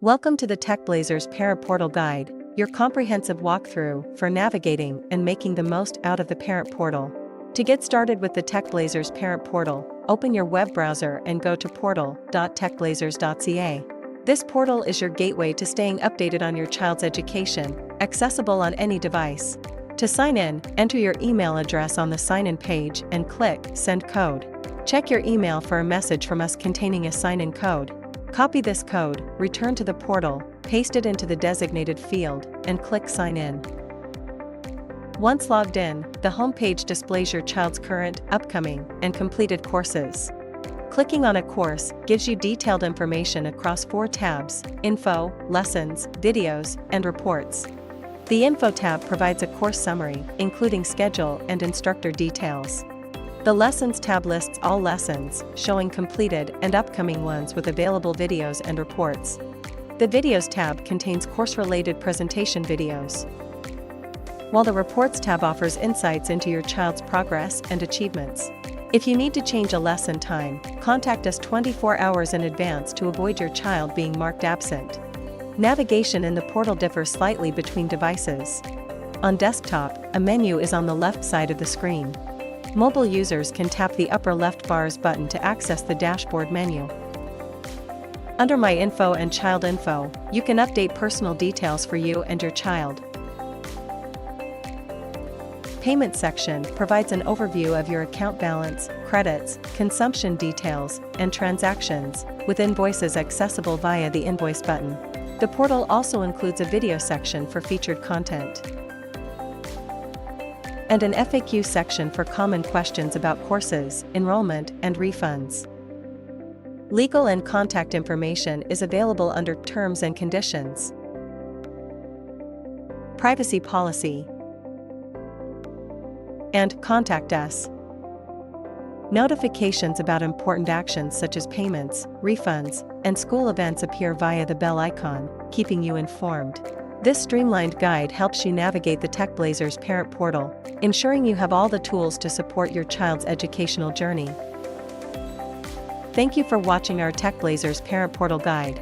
Welcome to the Techblazers Parent Portal Guide, your comprehensive walkthrough for navigating and making the most out of the Parent Portal. To get started with the Techblazers Parent Portal, open your web browser and go to portal.techblazers.ca. This portal is your gateway to staying updated on your child's education, accessible on any device. To sign in, enter your email address on the sign-in page and click Send Code. Check your email for a message from us containing a sign-in code. Copy this code, return to the portal, paste it into the designated field, and click Sign In. Once logged in, the home page displays your child's current, upcoming, and completed courses. Clicking on a course gives you detailed information across 4 tabs: Info, Lessons, Videos, and Reports. The Info tab provides a course summary, including schedule and instructor details. The Lessons tab lists all lessons, showing completed and upcoming ones with available videos and reports. The Videos tab contains course-related presentation videos, while the Reports tab offers insights into your child's progress and achievements. If you need to change a lesson time, contact us 24 hours in advance to avoid your child being marked absent. Navigation in the portal differs slightly between devices. On desktop, a menu is on the left side of the screen. Mobile users can tap the upper left bars button to access the dashboard menu. Under My Info and Child Info, you can update personal details for you and your child. Payment section provides an overview of your account balance, credits, consumption details, and transactions, with invoices accessible via the Invoice button. The portal also includes a video section for featured content and an FAQ section for common questions about courses, enrollment, and refunds. Legal and contact information is available under Terms and Conditions, Privacy Policy, and Contact Us. Notifications about important actions such as payments, refunds, and school events appear via the bell icon, keeping you informed. This streamlined guide helps you navigate the Techblazers Parent Portal, ensuring you have all the tools to support your child's educational journey. Thank you for watching our Techblazers Parent Portal Guide.